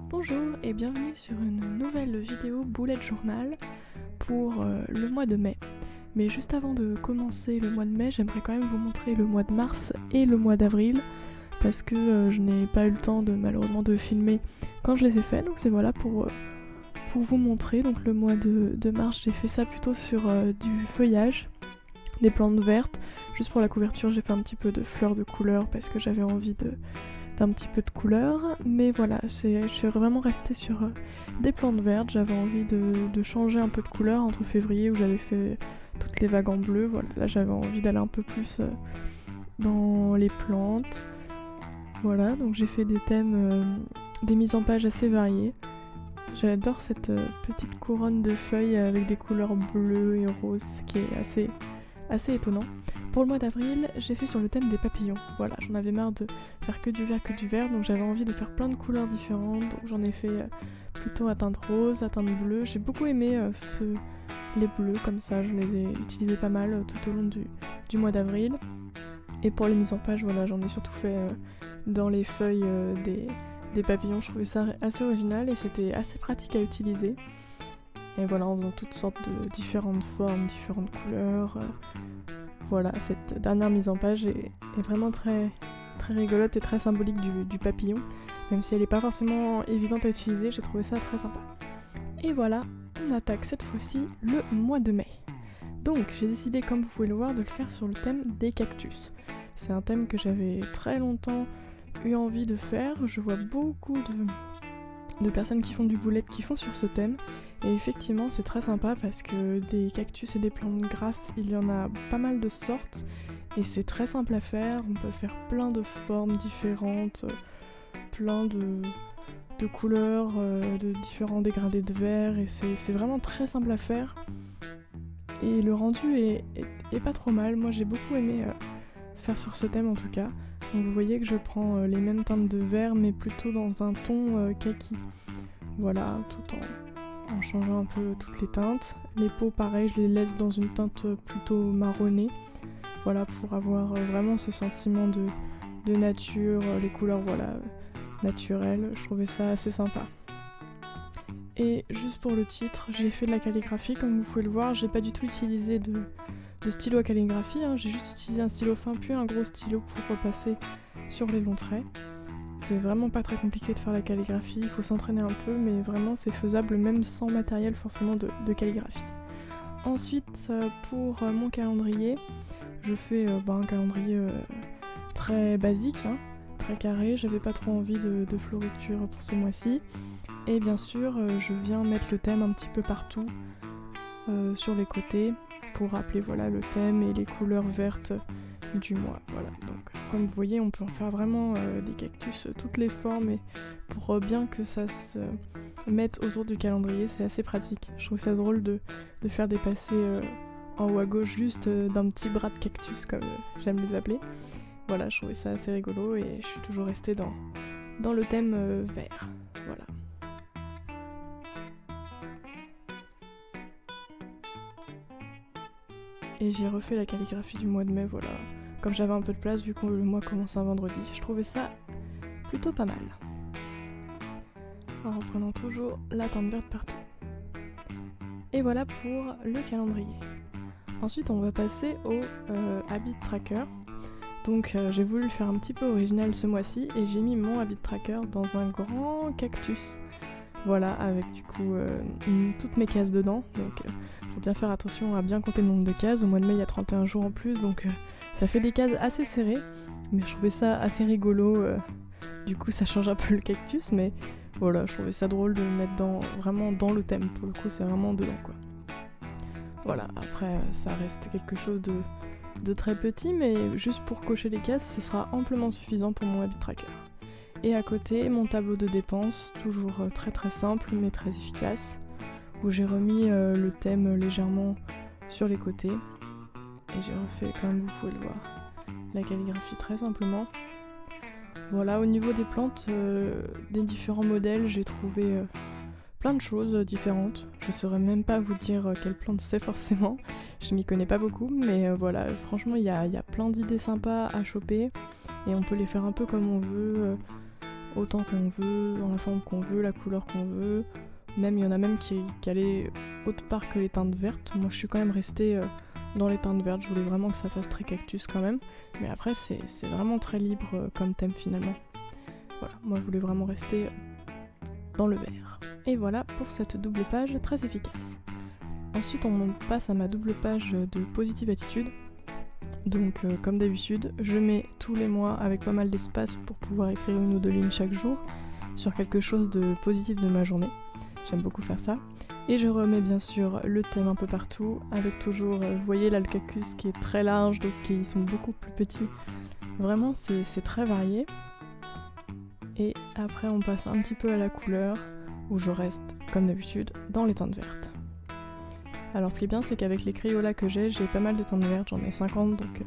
Bonjour et bienvenue sur une nouvelle vidéo bullet journal pour le mois de mai. Mais juste avant de commencer le mois de mai, j'aimerais quand même vous montrer le mois de mars et le mois d'avril parce que je n'ai pas eu le temps malheureusement de filmer quand je les ai faits, donc c'est voilà pour vous montrer. Donc le mois de mars, j'ai fait ça plutôt sur du feuillage, des plantes vertes. Juste pour la couverture, j'ai fait un petit peu de fleurs de couleur parce que j'avais envie d'un petit peu de couleur, mais voilà, je suis vraiment restée sur des plantes vertes. J'avais envie de changer un peu de couleur entre février où j'avais fait toutes les vagues en bleu. Voilà, là j'avais envie d'aller un peu plus dans les plantes. Voilà, donc j'ai fait des thèmes, des mises en page assez variées. J'adore cette petite couronne de feuilles avec des couleurs bleues et roses qui est assez étonnant. Pour le mois d'avril, j'ai fait sur le thème des papillons. Voilà, j'en avais marre de faire que du vert, donc j'avais envie de faire plein de couleurs différentes. Donc j'en ai fait plutôt à teinte rose, à teinte bleue. J'ai beaucoup aimé les bleus comme ça, je les ai utilisés pas mal tout au long du mois d'avril. Et pour les mises en page, voilà, j'en ai surtout fait dans les feuilles des papillons. Je trouvais ça assez original et c'était assez pratique à utiliser. Et voilà, en faisant toutes sortes de différentes formes, différentes couleurs. Voilà, cette dernière mise en page est vraiment très, très rigolote et très symbolique du papillon. Même si elle n'est pas forcément évidente à utiliser, j'ai trouvé ça très sympa. Et voilà, on attaque cette fois-ci le mois de mai. Donc j'ai décidé, comme vous pouvez le voir, de le faire sur le thème des cactus. C'est un thème que j'avais très longtemps eu envie de faire. Je vois beaucoup de personnes qui font du bullet qui font sur ce thème. Et effectivement, c'est très sympa parce que des cactus et des plantes grasses, il y en a pas mal de sortes. Et c'est très simple à faire. On peut faire plein de formes différentes, plein de couleurs, de différents dégradés de vert. Et c'est vraiment très simple à faire. Et le rendu est pas trop mal. Moi, j'ai beaucoup aimé faire sur ce thème en tout cas. Donc vous voyez que je prends les mêmes teintes de vert, mais plutôt dans un ton kaki. Voilà, tout en changeant un peu toutes les teintes. Les peaux, pareil, je les laisse dans une teinte plutôt marronnée. Voilà, pour avoir vraiment ce sentiment de nature, les couleurs, voilà, naturelles. Je trouvais ça assez sympa. Et juste pour le titre, j'ai fait de la calligraphie, comme vous pouvez le voir. J'ai pas du tout utilisé de stylo à calligraphie, hein. J'ai juste utilisé un stylo fin puis un gros stylo pour repasser sur les longs traits. C'est vraiment pas très compliqué de faire la calligraphie, il faut s'entraîner un peu, mais vraiment c'est faisable même sans matériel forcément de calligraphie. Ensuite, pour mon calendrier, je fais un calendrier très basique, hein, très carré. J'avais pas trop envie de floriture pour ce mois-ci. Et bien sûr, je viens mettre le thème un petit peu partout sur les côtés pour rappeler voilà, le thème et les couleurs vertes du mois. Voilà. Donc, comme vous voyez, on peut en faire vraiment des cactus, toutes les formes, et pour bien que ça se mette autour du calendrier, c'est assez pratique. Je trouve ça drôle de faire des passés en haut à gauche juste d'un petit bras de cactus, comme j'aime les appeler. Voilà, je trouvais ça assez rigolo et je suis toujours restée dans le thème vert. Voilà. Et j'ai refait la calligraphie du mois de mai, voilà. Comme j'avais un peu de place, vu que le mois commence un vendredi, je trouvais ça plutôt pas mal. En reprenant toujours la teinte verte partout. Et voilà pour le calendrier. Ensuite, on va passer au habit tracker. Donc j'ai voulu le faire un petit peu original ce mois-ci et j'ai mis mon habit tracker dans un grand cactus. Voilà, avec du coup toutes mes cases dedans. Donc faut bien faire attention à bien compter le nombre de cases. Au mois de mai, il y a 31 jours en plus, donc ça fait des cases assez serrées. Mais je trouvais ça assez rigolo. Du coup, ça change un peu le cactus, mais voilà, je trouvais ça drôle de le mettre vraiment dans le thème. Pour le coup, c'est vraiment dedans, quoi. Voilà, après, ça reste quelque chose de très petit, mais juste pour cocher les cases, ce sera amplement suffisant pour mon habit tracker. Et à côté, mon tableau de dépenses, toujours très très simple, mais très efficace, où j'ai remis le thème légèrement sur les côtés. Et j'ai refait, comme vous pouvez le voir, la calligraphie très simplement. Voilà, au niveau des plantes, des différents modèles, j'ai trouvé plein de choses différentes. Je saurais même pas vous dire quelle plante c'est forcément, je m'y connais pas beaucoup, mais voilà, franchement il y a plein d'idées sympas à choper, et on peut les faire un peu comme on veut, autant qu'on veut, dans la forme qu'on veut, la couleur qu'on veut. Même il y en a même qui allaient autre part que les teintes vertes. Moi je suis quand même restée dans les teintes vertes, je voulais vraiment que ça fasse très cactus quand même. Mais après c'est vraiment très libre comme thème finalement. Voilà, moi je voulais vraiment rester dans le vert. Et voilà pour cette double page très efficace. Ensuite on passe à ma double page de positive attitude. Donc comme d'habitude, je mets tous les mois avec pas mal d'espace pour pouvoir écrire une ou deux lignes chaque jour sur quelque chose de positif de ma journée. J'aime beaucoup faire ça. Et je remets bien sûr le thème un peu partout, avec toujours, vous voyez là le cactus qui est très large, d'autres qui sont beaucoup plus petits. Vraiment c'est très varié. Et après on passe un petit peu à la couleur, où je reste comme d'habitude dans les teintes vertes. Alors ce qui est bien c'est qu'avec les Crayolas que j'ai pas mal de teintes vertes, j'en ai 50 donc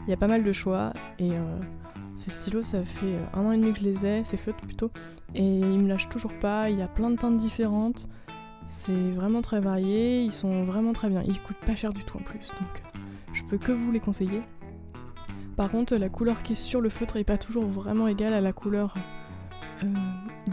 il y a pas mal de choix. Et ces stylos ça fait 1 an et demi que je les ai, ces feutres plutôt, et ils me lâchent toujours pas, il y a plein de teintes différentes. C'est vraiment très varié, ils sont vraiment très bien, ils coûtent pas cher du tout en plus, donc je peux que vous les conseiller. Par contre, la couleur qui est sur le feutre est pas toujours vraiment égale à la couleur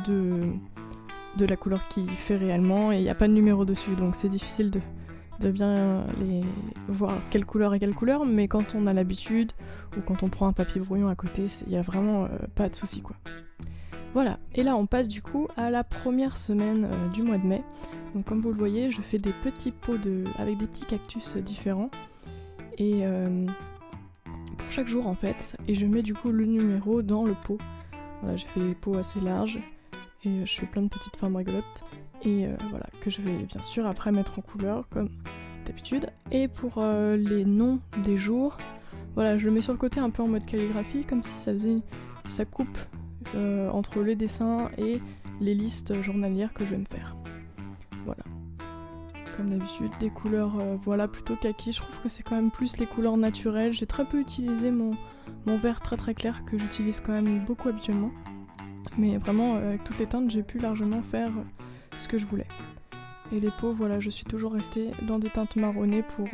de la couleur qu'il fait réellement, et il n'y a pas de numéro dessus, donc c'est difficile de bien les voir quelle couleur est quelle couleur, mais quand on a l'habitude, ou quand on prend un papier brouillon à côté, il n'y a vraiment pas de souci quoi. Voilà, et là on passe du coup à la première semaine du mois de mai. Donc comme vous le voyez, je fais des petits pots avec des petits cactus différents. Et pour chaque jour en fait, et je mets du coup le numéro dans le pot. Voilà, j'ai fait des pots assez larges, et je fais plein de petites formes rigolotes. Et voilà, que je vais bien sûr après mettre en couleur comme d'habitude. Et pour les noms des jours, voilà, je le mets sur le côté un peu en mode calligraphie, comme si ça coupe entre les dessins et les listes journalières que je vais me faire. Voilà. Comme d'habitude, des couleurs voilà, plutôt kaki. Je trouve que c'est quand même plus les couleurs naturelles. J'ai très peu utilisé mon vert très très clair que j'utilise quand même beaucoup habituellement. Mais vraiment, avec toutes les teintes, j'ai pu largement faire ce que je voulais. Et les pots, voilà, je suis toujours restée dans des teintes marronnées pour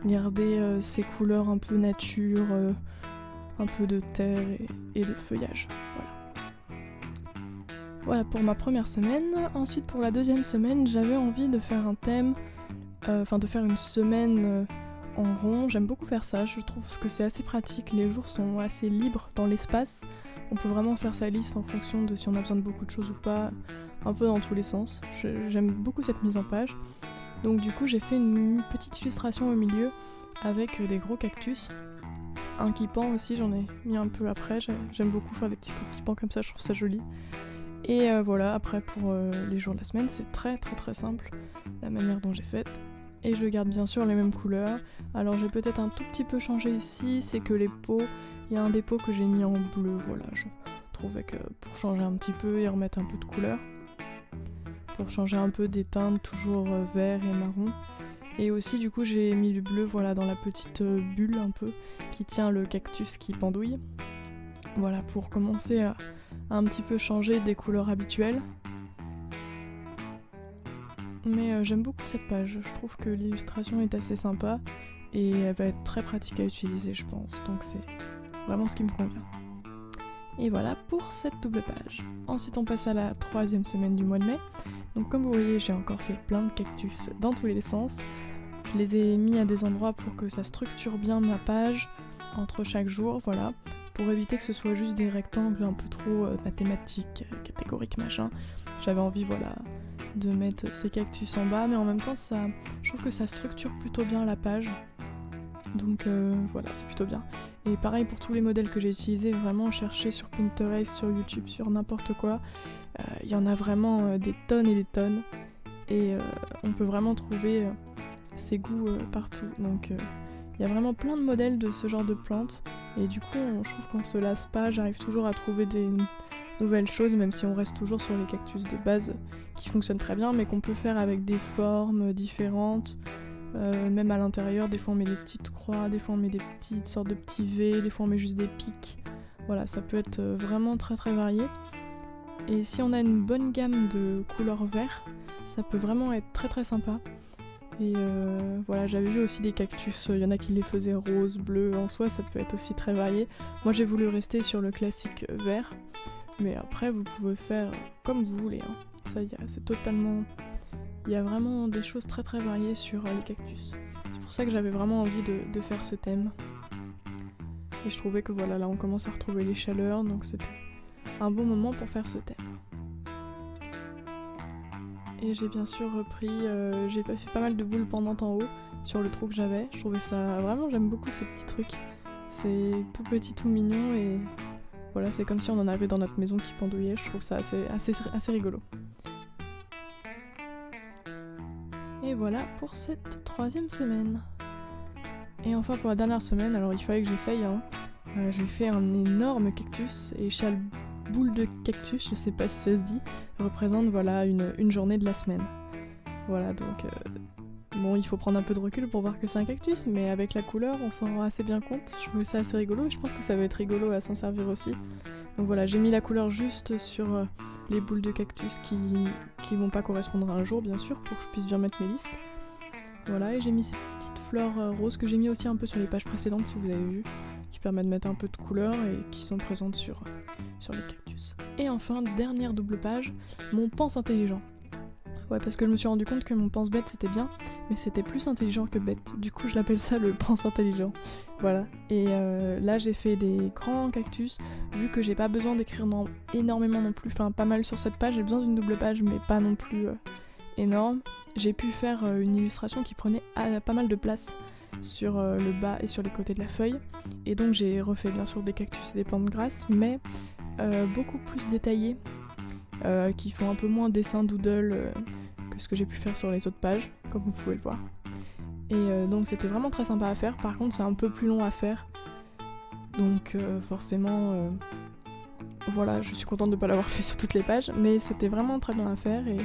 garder ces couleurs un peu nature, un peu de terre et de feuillage. Voilà pour ma première semaine. Ensuite pour la deuxième semaine, j'avais envie de faire un thème, de faire une semaine en rond. J'aime beaucoup faire ça, je trouve que c'est assez pratique, les jours sont assez libres dans l'espace. On peut vraiment faire sa liste en fonction de si on a besoin de beaucoup de choses ou pas, un peu dans tous les sens. J'aime beaucoup cette mise en page. Donc du coup j'ai fait une petite illustration au milieu avec des gros cactus. Un qui pend aussi, j'en ai mis un peu après, j'aime beaucoup faire des petits trucs qui pendent comme ça, je trouve ça joli. Et voilà, après pour les jours de la semaine, c'est très très très simple la manière dont j'ai faite. Et je garde bien sûr les mêmes couleurs. Alors j'ai peut-être un tout petit peu changé ici, c'est que les pots, il y a un des pots que j'ai mis en bleu, voilà, je trouvais que pour changer un petit peu et remettre un peu de couleur. Pour changer un peu des teintes, toujours vert et marron. Et aussi du coup j'ai mis du bleu, voilà, dans la petite bulle un peu qui tient le cactus qui pendouille. Voilà, pour commencer à un petit peu changer des couleurs habituelles. Mais j'aime beaucoup cette page, je trouve que l'illustration est assez sympa et elle va être très pratique à utiliser je pense, donc c'est vraiment ce qui me convient. Et voilà pour cette double page. Ensuite on passe à la troisième semaine du mois de mai. Donc comme vous voyez j'ai encore fait plein de cactus dans tous les sens. Je les ai mis à des endroits pour que ça structure bien ma page entre chaque jour, voilà. Pour éviter que ce soit juste des rectangles un peu trop mathématiques, catégoriques, machin. J'avais envie, voilà, de mettre ces cactus en bas, mais en même temps, je trouve que ça structure plutôt bien la page. Donc voilà, c'est plutôt bien. Et pareil pour tous les modèles que j'ai utilisés, vraiment chercher sur Pinterest, sur YouTube, sur n'importe quoi. Il y en a vraiment des tonnes et des tonnes. Et on peut vraiment trouver ses goûts partout. Donc il y a vraiment plein de modèles de ce genre de plantes. Et du coup, je trouve qu'on se lasse pas, j'arrive toujours à trouver des nouvelles choses, même si on reste toujours sur les cactus de base qui fonctionnent très bien, mais qu'on peut faire avec des formes différentes. Même à l'intérieur, des fois on met des petites croix, des fois on met des petites sortes de petits V, des fois on met juste des pics. Voilà, ça peut être vraiment très très varié. Et si on a une bonne gamme de couleurs vert, ça peut vraiment être très très sympa. Et voilà, j'avais vu aussi des cactus, il y en a qui les faisaient rose, bleu, en soi ça peut être aussi très varié. Moi j'ai voulu rester sur le classique vert, Mais après vous pouvez faire comme vous voulez, hein. Ça c'est totalement... Il y a vraiment des choses très très variées sur les cactus. C'est pour ça que j'avais vraiment envie de faire ce thème. Et je trouvais que voilà, là on commence à retrouver les chaleurs, donc c'était un bon moment pour faire ce thème. Et j'ai bien sûr repris, j'ai fait pas mal de boules pendantes en haut sur le trou que j'avais. Je trouvais ça vraiment, j'aime beaucoup ces petits trucs. C'est tout petit, tout mignon et voilà, c'est comme si on en avait dans notre maison qui pendouillait. Je trouve ça assez rigolo. Et voilà pour cette 3e semaine. Et enfin pour la dernière semaine, alors il fallait que j'essaye, hein. J'ai fait un énorme cactus et chaque boule de cactus, je sais pas si ça se dit, représente voilà une journée de la semaine. Voilà donc bon, il faut prendre un peu de recul pour voir que c'est un cactus, mais avec la couleur on s'en rend assez bien compte. Je trouve ça assez rigolo et je pense que ça va être rigolo à s'en servir aussi. Donc voilà, j'ai mis la couleur juste sur les boules de cactus qui vont pas correspondre à un jour bien sûr, pour que je puisse bien mettre mes listes. Voilà, et j'ai mis ces petites fleurs roses que j'ai mis aussi un peu sur les pages précédentes si vous avez vu, qui permettent de mettre un peu de couleur et qui sont présentes sur les cactus. Et enfin, dernière double page, mon pense intelligent. Ouais, parce que je me suis rendu compte que mon pense bête c'était bien, mais c'était plus intelligent que bête. Du coup, je l'appelle ça le pense intelligent. Voilà. Et là, j'ai fait des grands cactus, vu que j'ai pas besoin d'écrire énormément non plus, enfin pas mal sur cette page, j'ai besoin d'une double page, mais pas non plus énorme. J'ai pu faire une illustration qui prenait pas mal de place sur le bas et sur les côtés de la feuille. Et donc j'ai refait bien sûr des cactus et des plantes grasses, mais beaucoup plus détaillés, qui font un peu moins dessin doodle que ce que j'ai pu faire sur les autres pages, comme vous pouvez le voir. Et donc c'était vraiment très sympa à faire. Par contre c'est un peu plus long à faire, donc forcément voilà, je suis contente de ne pas l'avoir fait sur toutes les pages, mais c'était vraiment très bien à faire et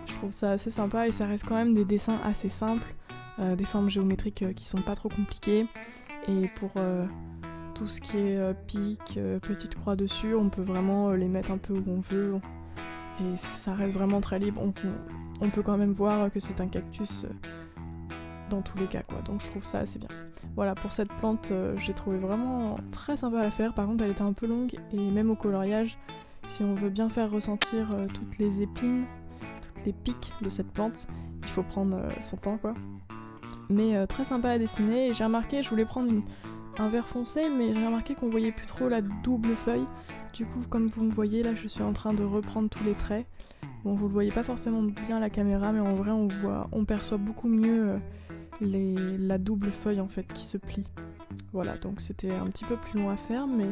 je trouve ça assez sympa et ça reste quand même des dessins assez simples, des formes géométriques qui sont pas trop compliquées, et pour tout ce qui est pic, petite croix dessus, on peut vraiment les mettre un peu où on veut et ça reste vraiment très libre. On peut quand même voir que c'est un cactus dans tous les cas quoi, donc je trouve ça assez bien. Voilà, pour cette plante, j'ai trouvé vraiment très sympa à la faire. Par contre elle était un peu longue et même au coloriage, si on veut bien faire ressentir toutes les épines, les pics de cette plante, il faut prendre son temps quoi. Mais très sympa à dessiner, et j'ai remarqué, je voulais prendre un vert foncé, mais j'ai remarqué qu'on voyait plus trop la double feuille. Du coup, comme vous me voyez là, je suis en train de reprendre tous les traits. Bon, vous le voyez pas forcément bien à la caméra, mais en vrai on perçoit beaucoup mieux la double feuille en fait qui se plie. Voilà, donc c'était un petit peu plus long à faire, mais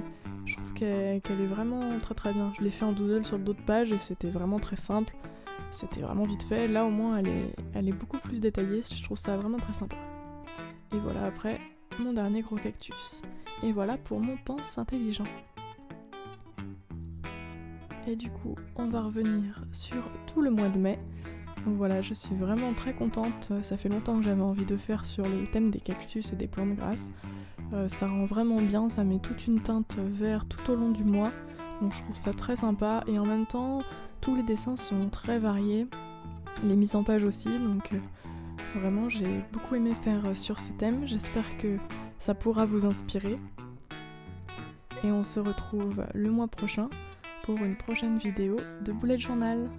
je trouve qu'elle est vraiment très très bien. Je l'ai fait en doodle sur d'autres pages et c'était vraiment très simple. C'était vraiment vite fait. Là au moins elle est beaucoup plus détaillée, je trouve ça vraiment très sympa. Et voilà après mon dernier gros cactus. Et voilà pour mon pense intelligent. Et du coup on va revenir sur tout le mois de mai. Donc voilà, je suis vraiment très contente, ça fait longtemps que j'avais envie de faire sur le thème des cactus et des plantes grasses. Ça rend vraiment bien, ça met toute une teinte vert tout au long du mois, donc je trouve ça très sympa, et en même temps tous les dessins sont très variés, les mises en page aussi, donc vraiment j'ai beaucoup aimé faire sur ce thème, j'espère que ça pourra vous inspirer. Et on se retrouve le mois prochain pour une prochaine vidéo de Bullet Journal.